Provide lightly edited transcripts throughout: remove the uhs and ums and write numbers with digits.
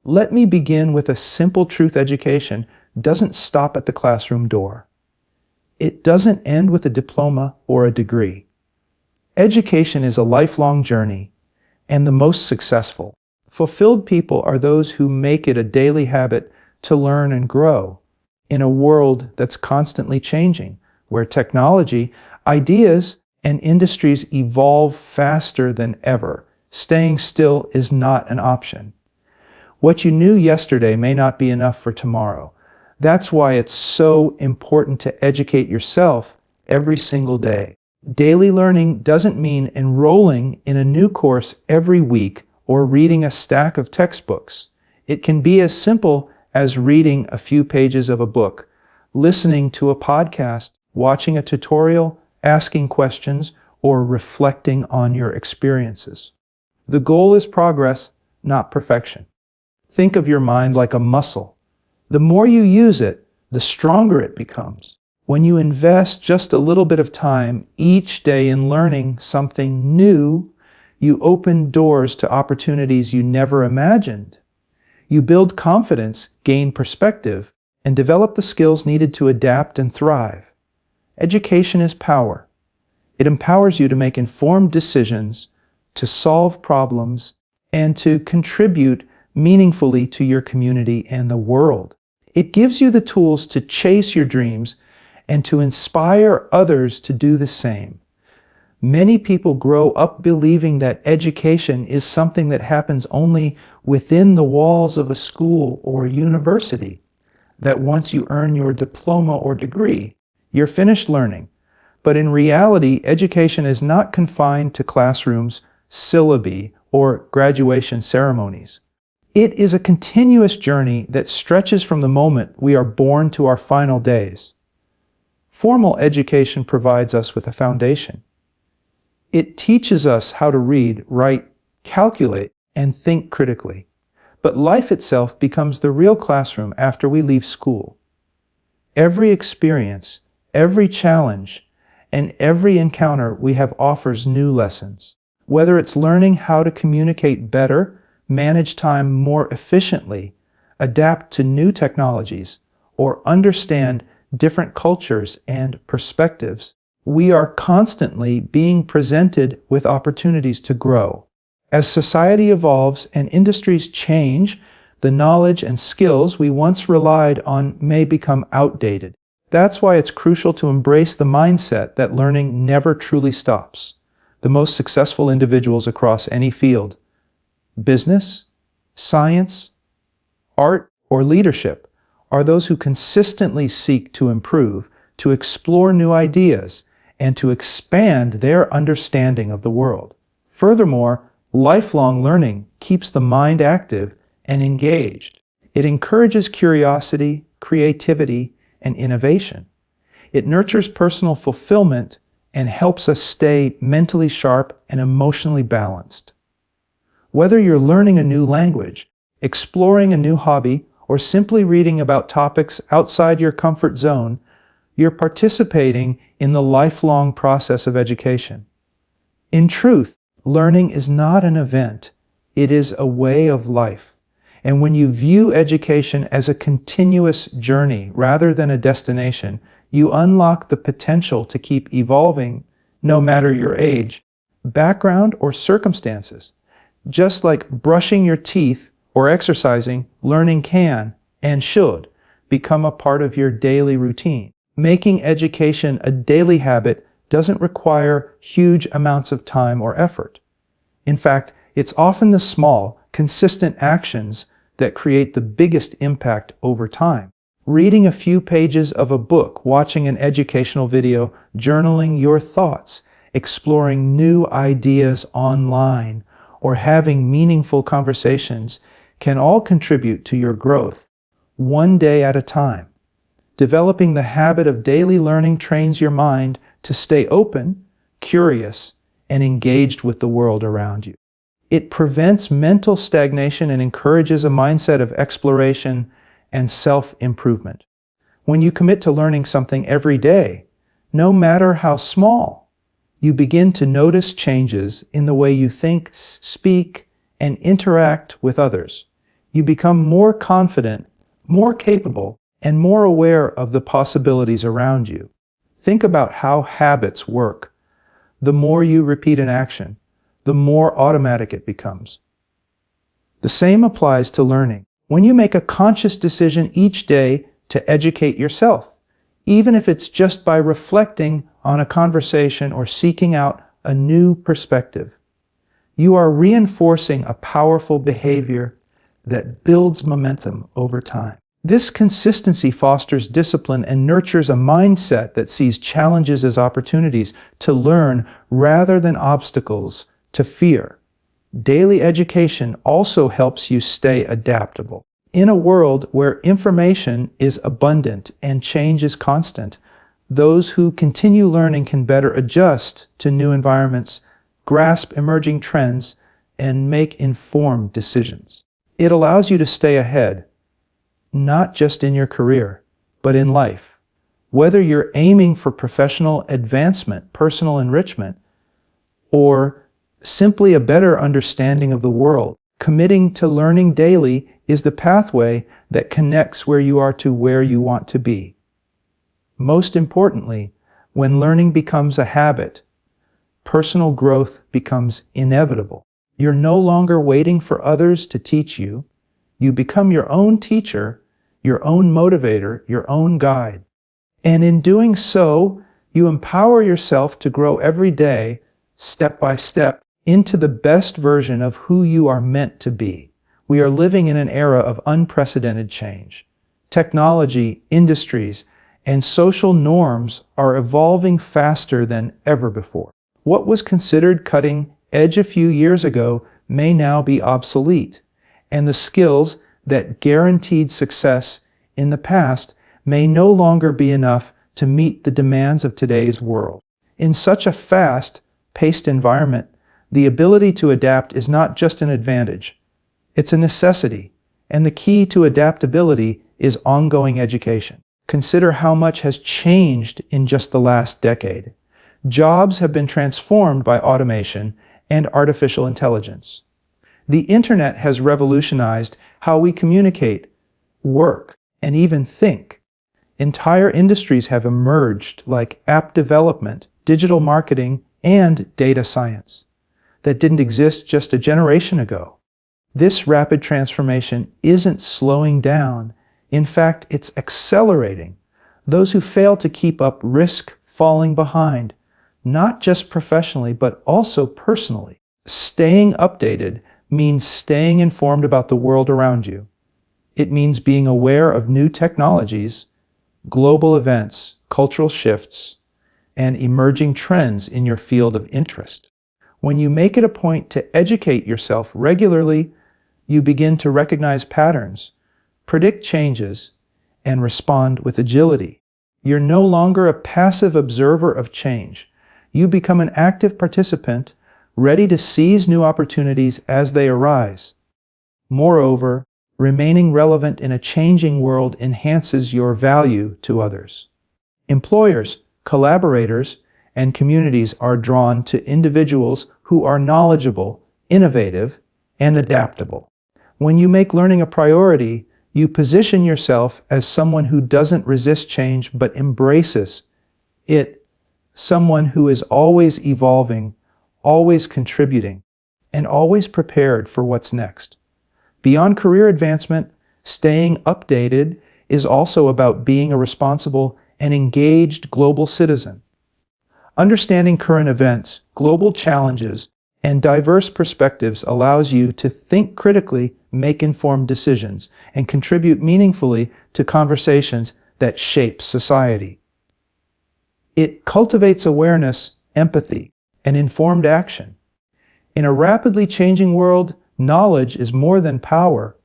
Let me begin with a simple truth: education doesn't stop at the classroom door. It doesn't end with a diploma or a degree. Education is a lifelong journey, and the most successful, fulfilled people are those who make it a daily habit to learn and grow in a world that's constantly changing, where technology, ideas, and industries evolve faster than ever. Staying still is not an option. What you knew yesterday may not be enough for tomorrow. That's why it's so important to educate yourself every single day. Daily learning doesn't mean enrolling in a new course every week or reading a stack of textbooks. It can be as simple as reading a few pages of a book, listening to a podcast, watching a tutorial, asking questions, or reflecting on your experiences. The goal is progress, not perfection. Think of your mind like a muscle. The more you use it, the stronger it becomes. When you invest just a little bit of time each day in learning something new, you open doors to opportunities you never imagined. You build confidence, gain perspective, and develop the skills needed to adapt and thrive. Education is power. It empowers you to make informed decisions, to solve problems, and to contribute meaningfully to your community and the world. It gives you the tools to chase your dreams and to inspire others to do the same. Many people grow up believing that education is something that happens only within the walls of a school or university, that once you earn your diploma or degree, you're finished learning. But in reality, education is not confined to classrooms, syllabi, or graduation ceremonies. It is a continuous journey that stretches from the moment we are born to our final days. Formal education provides us with a foundation. It teaches us how to read, write, calculate, and think critically. But life itself becomes the real classroom after we leave school. Every experience, every challenge, and every encounter we have offers new lessons. Whether it's learning how to communicate better, manage time more efficiently, adapt to new technologies, or understand different cultures and perspectives, we are constantly being presented with opportunities to grow. As society evolves and industries change, the knowledge and skills we once relied on may become outdated. That's why it's crucial to embrace the mindset that learning never truly stops. The most successful individuals across any field, business, science, art, or leadership, are those who consistently seek to improve, to explore new ideas, and to expand their understanding of the world. Furthermore, lifelong learning keeps the mind active and engaged. It encourages curiosity, creativity, and innovation. It nurtures personal fulfillment and helps us stay mentally sharp and emotionally balanced. Whether you're learning a new language, exploring a new hobby, or simply reading about topics outside your comfort zone, you're participating in the lifelong process of education. In truth, learning is not an event, it is a way of life. And when you view education as a continuous journey rather than a destination, you unlock the potential to keep evolving no matter your age, background, or circumstances. Just like brushing your teeth or exercising, learning can and should become a part of your daily routine. Making education a daily habit doesn't require huge amounts of time or effort. In fact, it's often the small, consistent actions that create the biggest impact over time. Reading a few pages of a book, watching an educational video, journaling your thoughts, exploring new ideas online, or having meaningful conversations can all contribute to your growth, one day at a time. Developing the habit of daily learning trains your mind to stay open, curious, and engaged with the world around you. It prevents mental stagnation and encourages a mindset of exploration and self-improvement. When you commit to learning something every day, no matter how small, you begin to notice changes in the way you think, speak, and interact with others. You become more confident, more capable, and more aware of the possibilities around you. Think about how habits work. The more you repeat an action, the more automatic it becomes. The same applies to learning. When you make a conscious decision each day to educate yourself, even if it's just by reflecting on a conversation or seeking out a new perspective, you are reinforcing a powerful behavior that builds momentum over time. This consistency fosters discipline and nurtures a mindset that sees challenges as opportunities to learn rather than obstacles to fear. Daily education also helps you stay adaptable. In a world where information is abundant and change is constant, those who continue learning can better adjust to new environments, grasp emerging trends, and make informed decisions. It allows you to stay ahead, not just in your career, but in life. Whether you're aiming for professional advancement, personal enrichment, or simply a better understanding of the world, committing to learning daily is the pathway that connects where you are to where you want to be. Most importantly, when learning becomes a habit, personal growth becomes inevitable. You're no longer waiting for others to teach you. You become your own teacher, your own motivator, your own guide. And in doing so, you empower yourself to grow every day, step by step, into the best version of who you are meant to be. We are living in an era of unprecedented change. Technology, industries, and social norms are evolving faster than ever before. What was considered cutting edge a few years ago may now be obsolete, and the skills that guaranteed success in the past may no longer be enough to meet the demands of today's world. In such a fast-paced environment, the ability to adapt is not just an advantage, it's a necessity, and the key to adaptability is ongoing education. Consider how much has changed in just the last decade. Jobs have been transformed by automation and artificial intelligence. The internet has revolutionized how we communicate, work, and even think. Entire industries have emerged like app development, digital marketing, and data science that didn't exist just a generation ago. This rapid transformation isn't slowing down. In fact, it's accelerating. Those who fail to keep up risk falling behind, not just professionally, but also personally. Staying updated means staying informed about the world around you. It means being aware of new technologies, global events, cultural shifts, and emerging trends in your field of interest. When you make it a point to educate yourself regularly, you begin to recognize patterns, predict changes, and respond with agility. You're no longer a passive observer of change. You become an active participant, ready to seize new opportunities as they arise. Moreover, remaining relevant in a changing world enhances your value to others. Employers, collaborators, and communities are drawn to individuals who are knowledgeable, innovative, and adaptable. When you make learning a priority, you position yourself as someone who doesn't resist change but embraces it, someone who is always evolving, always contributing, and always prepared for what's next. Beyond career advancement, staying updated is also about being a responsible and engaged global citizen. Understanding current events, global challenges, and diverse perspectives allows you to think critically, make informed decisions, and contribute meaningfully to conversations that shape society. It cultivates awareness, empathy, and informed action. In a rapidly changing world, knowledge is more than power,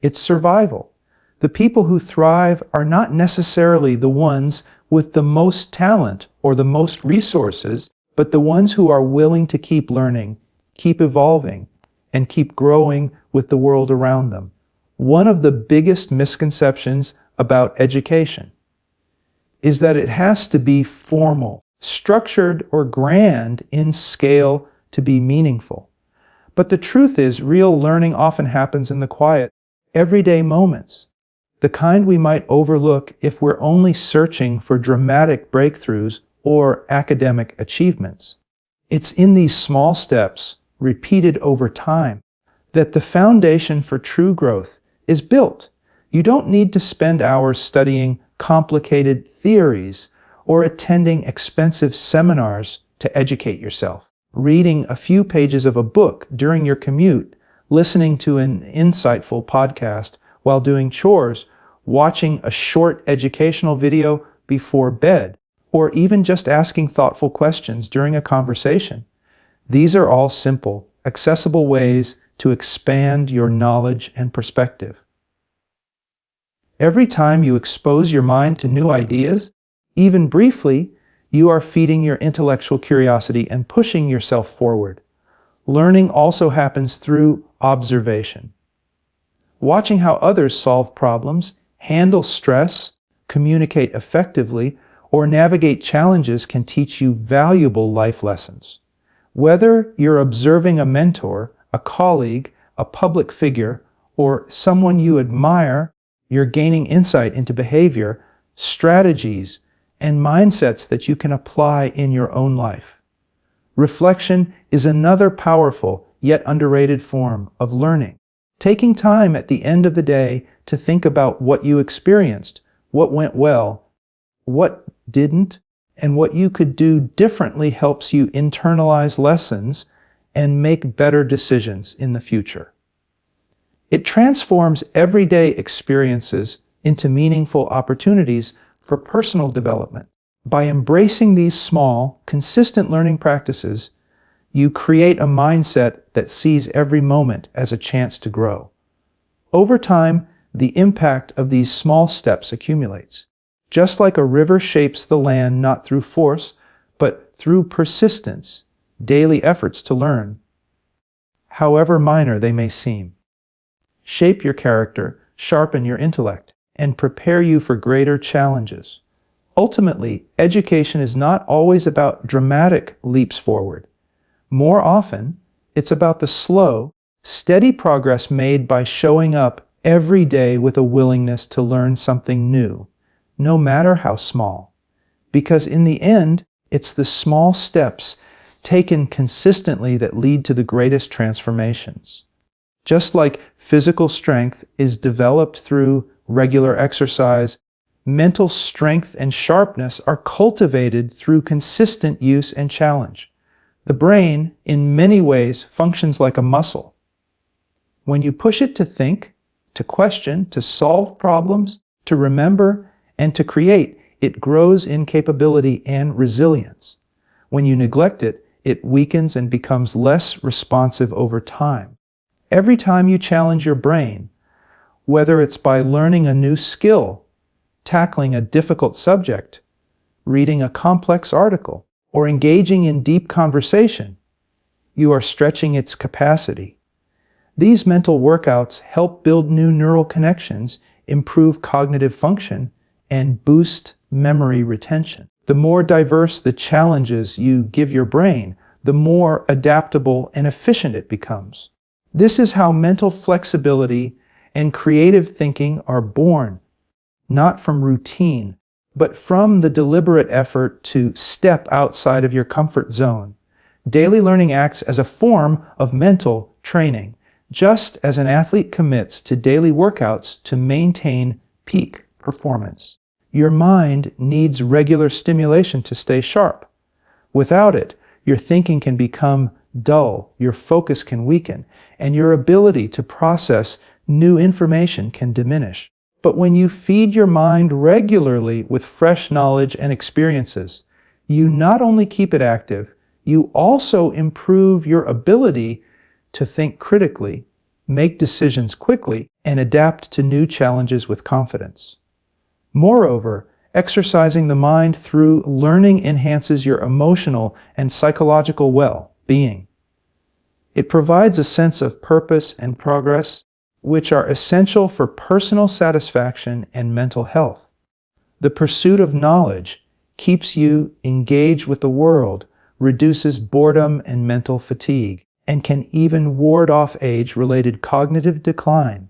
it's survival. The people who thrive are not necessarily the ones with the most talent or the most resources, but the ones who are willing to keep learning, keep evolving, and keep growing with the world around them. One of the biggest misconceptions about education is that it has to be formal, structured, or grand in scale to be meaningful. But the truth is, real learning often happens in the quiet. everyday moments, the kind we might overlook if we're only searching for dramatic breakthroughs or academic achievements. It's in these small steps, repeated over time, that the foundation for true growth is built. You don't need to spend hours studying complicated theories or attending expensive seminars to educate yourself. Reading a few pages of a book during your commute, listening to an insightful podcast while doing chores, watching a short educational video before bed, or even just asking thoughtful questions during a conversation. These are all simple, accessible ways to expand your knowledge and perspective. Every time you expose your mind to new ideas, even briefly, you are feeding your intellectual curiosity and pushing yourself forward. Learning also happens through observation. Watching how others solve problems, handle stress, communicate effectively, or navigate challenges can teach you valuable life lessons. Whether you're observing a mentor, a colleague, a public figure, or someone you admire, you're gaining insight into behavior, strategies, and mindsets that you can apply in your own life. Reflection is another powerful yet underrated form of learning. Taking time at the end of the day to think about what you experienced, what went well, what didn't, and what you could do differently helps you internalize lessons and make better decisions in the future. It transforms everyday experiences into meaningful opportunities for personal development. By embracing these small, consistent learning practices, you create a mindset that sees every moment as a chance to grow. Over time, the impact of these small steps accumulates. Just like a river shapes the land not through force, but through persistence, daily efforts to learn, however minor they may seem. Shape your character, sharpen your intellect, and prepare you for greater challenges. Ultimately, education is not always about dramatic leaps forward. More often, it's about the slow, steady progress made by showing up every day with a willingness to learn something new, no matter how small. Because in the end, it's the small steps taken consistently that lead to the greatest transformations. Just like physical strength is developed through regular exercise, mental strength and sharpness are cultivated through consistent use and challenge. The brain, in many ways, functions like a muscle. When you push it to think, to question, to solve problems, to remember, and to create, it grows in capability and resilience. When you neglect it, it weakens and becomes less responsive over time. Every time you challenge your brain, whether it's by learning a new skill, tackling a difficult subject, reading a complex article, or engaging in deep conversation, you are stretching its capacity. These mental workouts help build new neural connections, improve cognitive function, and boost memory retention. The more diverse the challenges you give your brain, the more adaptable and efficient it becomes. This is how mental flexibility and creative thinking are born, not from routine, but from the deliberate effort to step outside of your comfort zone. Daily learning acts as a form of mental training, just as an athlete commits to daily workouts to maintain peak performance. Your mind needs regular stimulation to stay sharp. Without it, your thinking can become dull, your focus can weaken, and your ability to process new information can diminish. But when you feed your mind regularly with fresh knowledge and experiences, you not only keep it active, you also improve your ability to think critically, make decisions quickly, and adapt to new challenges with confidence. Moreover, exercising the mind through learning enhances your emotional and psychological well-being. It provides a sense of purpose and progress, which are essential for personal satisfaction and mental health. The pursuit of knowledge keeps you engaged with the world, reduces boredom and mental fatigue, and can even ward off age-related cognitive decline.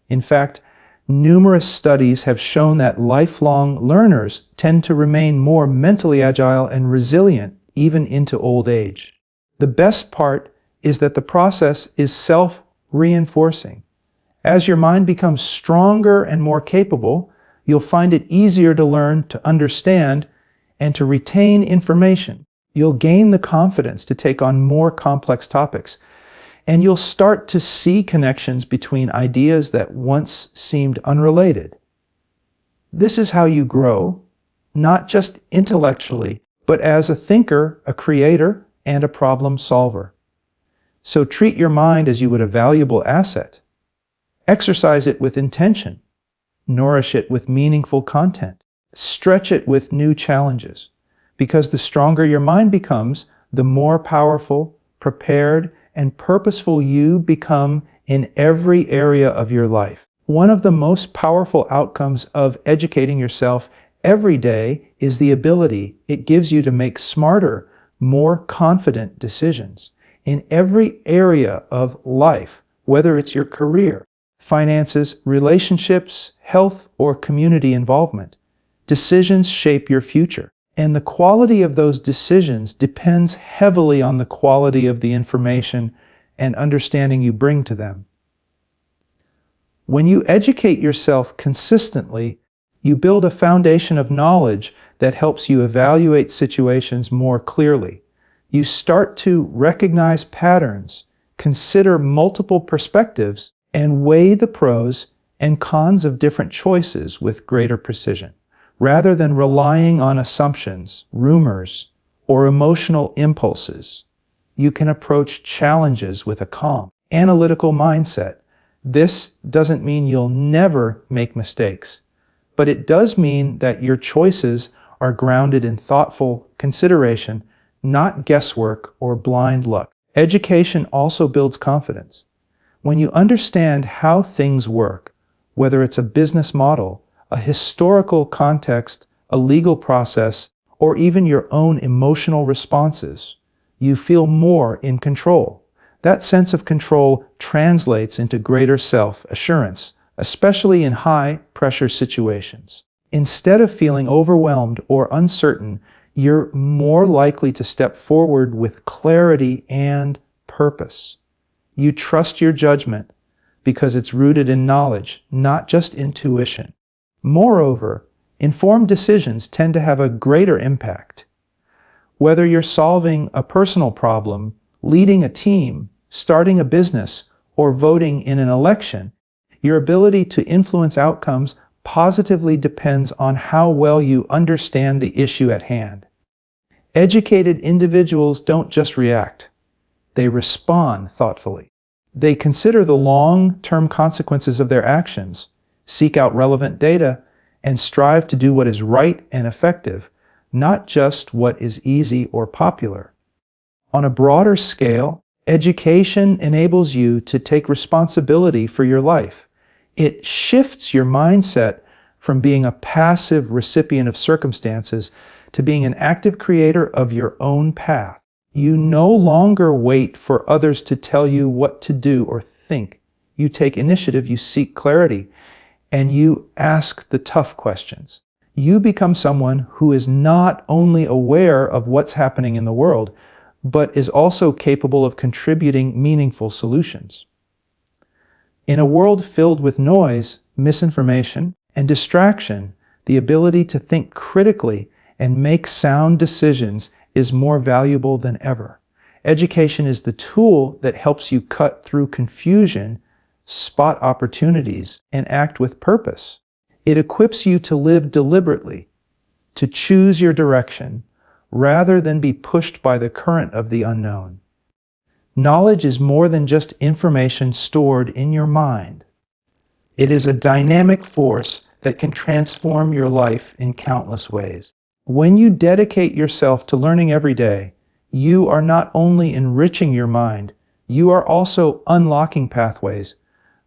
In fact, numerous studies have shown that lifelong learners tend to remain more mentally agile and resilient even into old age. The best part is that the process is self-reinforcing. As your mind becomes stronger and more capable, you'll find it easier to learn, to understand, and to retain information. You'll gain the confidence to take on more complex topics, and you'll start to see connections between ideas that once seemed unrelated. This is how you grow, not just intellectually, but as a thinker, a creator, and a problem solver. So treat your mind as you would a valuable asset. Exercise it with intention. Nourish it with meaningful content. Stretch it with new challenges. Because the stronger your mind becomes, the more powerful, prepared, and purposeful you become in every area of your life. One of the most powerful outcomes of educating yourself every day is the ability it gives you to make smarter, more confident decisions in every area of life, whether it's your career, finances, relationships, health, or community involvement. Decisions shape your future, and the quality of those decisions depends heavily on the quality of the information and understanding you bring to them. When you educate yourself consistently, you build a foundation of knowledge that helps you evaluate situations more clearly. You start to recognize patterns, consider multiple perspectives, and weigh the pros and cons of different choices with greater precision. Rather than relying on assumptions, rumors, or emotional impulses, you can approach challenges with a calm, analytical mindset. This doesn't mean you'll never make mistakes, but it does mean that your choices are grounded in thoughtful consideration, not guesswork or blind luck. Education also builds confidence. When you understand how things work, whether it's a business model, a historical context, a legal process, or even your own emotional responses, you feel more in control. That sense of control translates into greater self-assurance, especially in high-pressure situations. Instead of feeling overwhelmed or uncertain, you're more likely to step forward with clarity and purpose. You trust your judgment because it's rooted in knowledge, not just intuition. Moreover, informed decisions tend to have a greater impact. Whether you're solving a personal problem, leading a team, starting a business, or voting in an election, your ability to influence outcomes positively depends on how well you understand the issue at hand. Educated individuals don't just react. They respond thoughtfully. They consider the long-term consequences of their actions, seek out relevant data, and strive to do what is right and effective, not just what is easy or popular. On a broader scale, education enables you to take responsibility for your life. It shifts your mindset from being a passive recipient of circumstances to being an active creator of your own path. You no longer wait for others to tell you what to do or think. You take initiative, you seek clarity, and you ask the tough questions. You become someone who is not only aware of what's happening in the world, but is also capable of contributing meaningful solutions. In a world filled with noise, misinformation, and distraction, the ability to think critically and make sound decisions is more valuable than ever. Education is the tool that helps you cut through confusion, spot opportunities, and act with purpose. It equips you to live deliberately, to choose your direction, rather than be pushed by the current of the unknown. Knowledge is more than just information stored in your mind. It is a dynamic force that can transform your life in countless ways. When you dedicate yourself to learning every day, you are not only enriching your mind, you are also unlocking pathways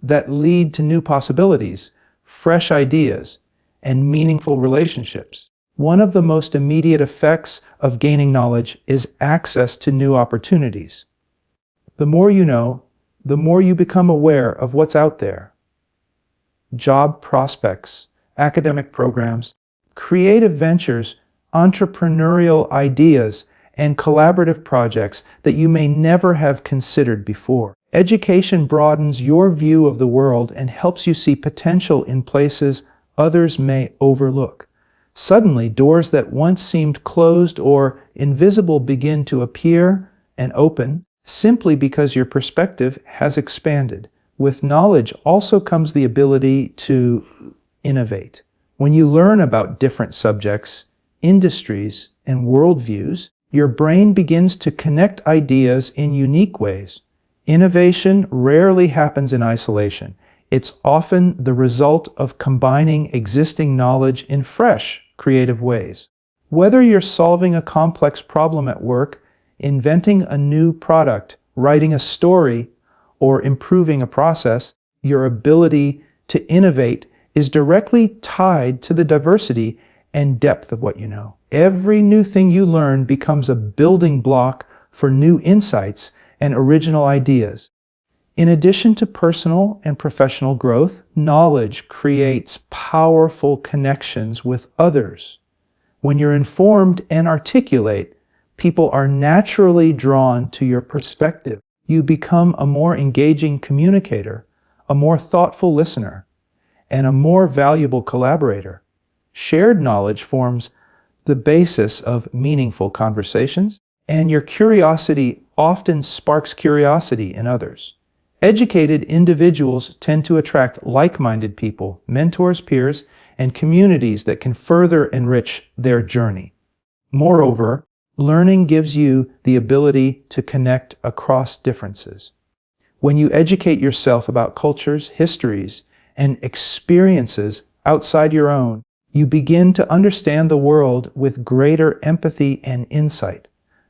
that lead to new possibilities, fresh ideas, and meaningful relationships. One of the most immediate effects of gaining knowledge is access to new opportunities. The more you know, the more you become aware of what's out there. job prospects, academic programs, creative ventures, entrepreneurial ideas, and collaborative projects that you may never have considered before. Education broadens your view of the world and helps you see potential in places others may overlook. Suddenly, doors that once seemed closed or invisible begin to appear and open simply because your perspective has expanded. With knowledge also comes the ability to innovate. When you learn about different subjects, industries, and worldviews, your brain begins to connect ideas in unique ways. Innovation rarely happens in isolation. It's often the result of combining existing knowledge in fresh, creative ways. Whether you're solving a complex problem at work, inventing a new product, writing a story, or improving a process, your ability to innovate is directly tied to the diversity and depth of what you know. Every new thing you learn becomes a building block for new insights and original ideas. In addition to personal and professional growth, knowledge creates powerful connections with others. When you're informed and articulate, people are naturally drawn to your perspective. You become a more engaging communicator, a more thoughtful listener, and a more valuable collaborator. Shared knowledge forms the basis of meaningful conversations, and your curiosity often sparks curiosity in others. Educated individuals tend to attract like-minded people, mentors, peers, and communities that can further enrich their journey. Moreover, learning gives you the ability to connect across differences. When you educate yourself about cultures, histories, and experiences outside your own, you begin to understand the world with greater empathy and insight.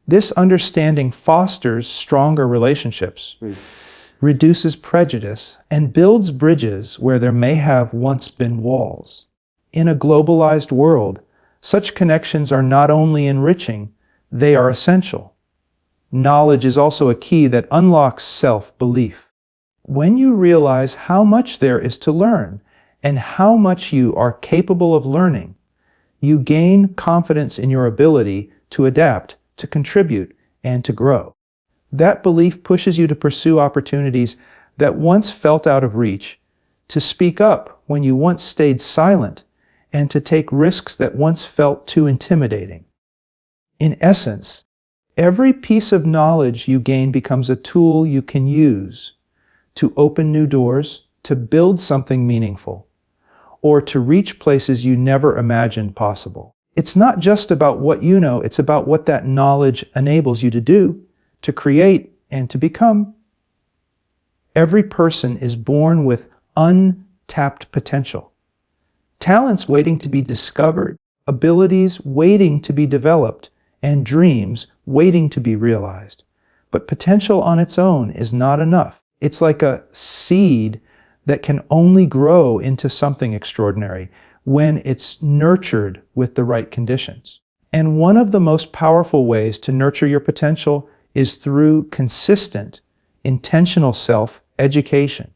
This understanding fosters stronger relationships, reduces prejudice, and builds bridges where there may have once been walls. In a globalized world, such connections are not only enriching, they are essential. Knowledge is also a key that unlocks self-belief. When you realize how much there is to learn and how much you are capable of learning, you gain confidence in your ability to adapt, to contribute, and to grow. That belief pushes you to pursue opportunities that once felt out of reach, to speak up when you once stayed silent, and to take risks that once felt too intimidating. In essence, every piece of knowledge you gain becomes a tool you can use to open new doors, to build something meaningful, or to reach places you never imagined possible. It's not just about what you know, it's about what that knowledge enables you to do, to create, and to become. Every person is born with untapped potential. Talents waiting to be discovered, abilities waiting to be developed, and dreams waiting to be realized. But potential on its own is not enough. It's like a seed that can only grow into something extraordinary when it's nurtured with the right conditions. And one of the most powerful ways to nurture your potential is through consistent, intentional self-education.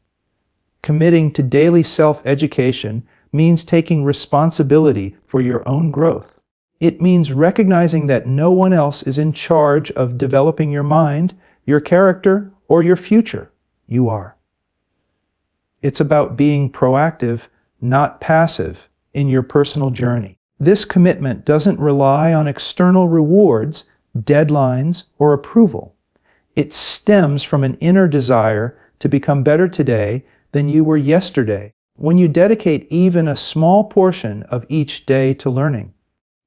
Committing to daily self-education means taking responsibility for your own growth. It means recognizing that no one else is in charge of developing your mind, your character, or your future. You are. It's about being proactive, not passive, in your personal journey. This commitment doesn't rely on external rewards, deadlines, or approval. It stems from an inner desire to become better today than you were yesterday. When you dedicate even a small portion of each day to learning,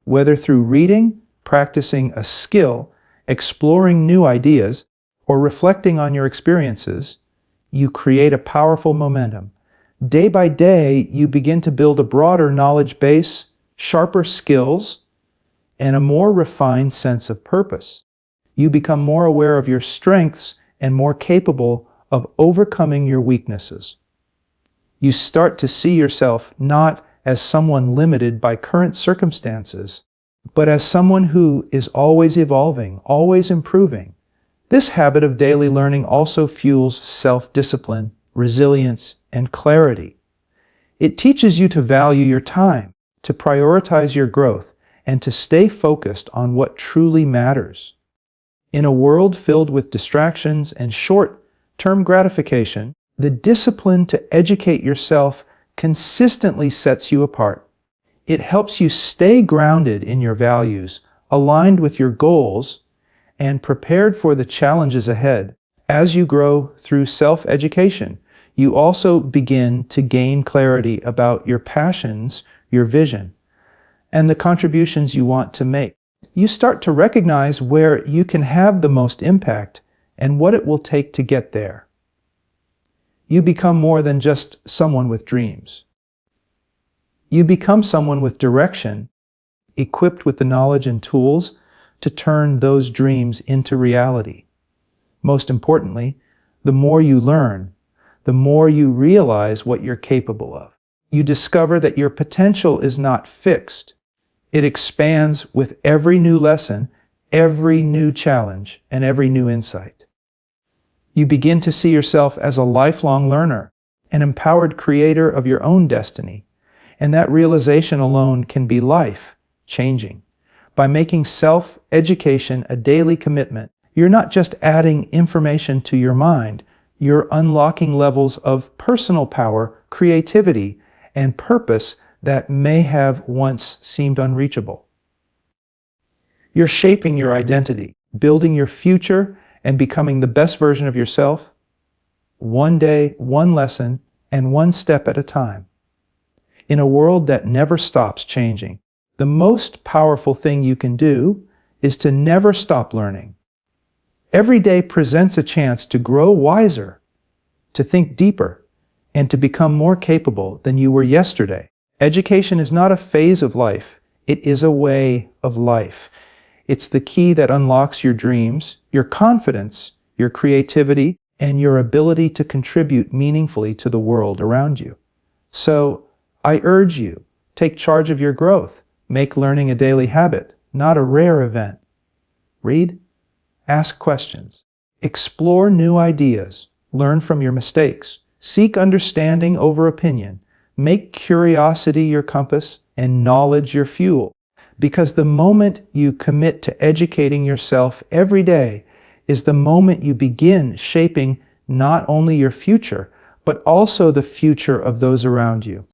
whether through reading, practicing a skill, exploring new ideas, or reflecting on your experiences, you create a powerful momentum. Day by day, you begin to build a broader knowledge base, sharper skills, and a more refined sense of purpose. You become more aware of your strengths and more capable of overcoming your weaknesses. You start to see yourself not as someone limited by current circumstances, but as someone who is always evolving, always improving. This habit of daily learning also fuels self-discipline, resilience, and clarity. It teaches you to value your time, to prioritize your growth, and to stay focused on what truly matters. In a world filled with distractions and short-term gratification, the discipline to educate yourself consistently sets you apart. It helps you stay grounded in your values, aligned with your goals, and prepared for the challenges ahead. As you grow through self-education, you also begin to gain clarity about your passions, your vision, and the contributions you want to make. You start to recognize where you can have the most impact and what it will take to get there. You become more than just someone with dreams. You become someone with direction, equipped with the knowledge and tools to turn those dreams into reality. Most importantly, the more you learn, the more you realize what you're capable of. You discover that your potential is not fixed. It expands with every new lesson, every new challenge, and every new insight. You begin to see yourself as a lifelong learner, an empowered creator of your own destiny, and that realization alone can be life-changing. By making self-education a daily commitment, you're not just adding information to your mind, you're unlocking levels of personal power, creativity, and purpose that may have once seemed unreachable. You're shaping your identity, building your future, and becoming the best version of yourself, one day, one lesson, and one step at a time. In a world that never stops changing, the most powerful thing you can do is to never stop learning. Every day presents a chance to grow wiser, to think deeper, and to become more capable than you were yesterday. Education is not a phase of life, it is a way of life. It's the key that unlocks your dreams, your confidence, your creativity, and your ability to contribute meaningfully to the world around you. So, I urge you, take charge of your growth. Make learning a daily habit, not a rare event. Read, ask questions, explore new ideas, learn from your mistakes, seek understanding over opinion, make curiosity your compass and knowledge your fuel. Because the moment you commit to educating yourself every day is the moment you begin shaping not only your future, but also the future of those around you.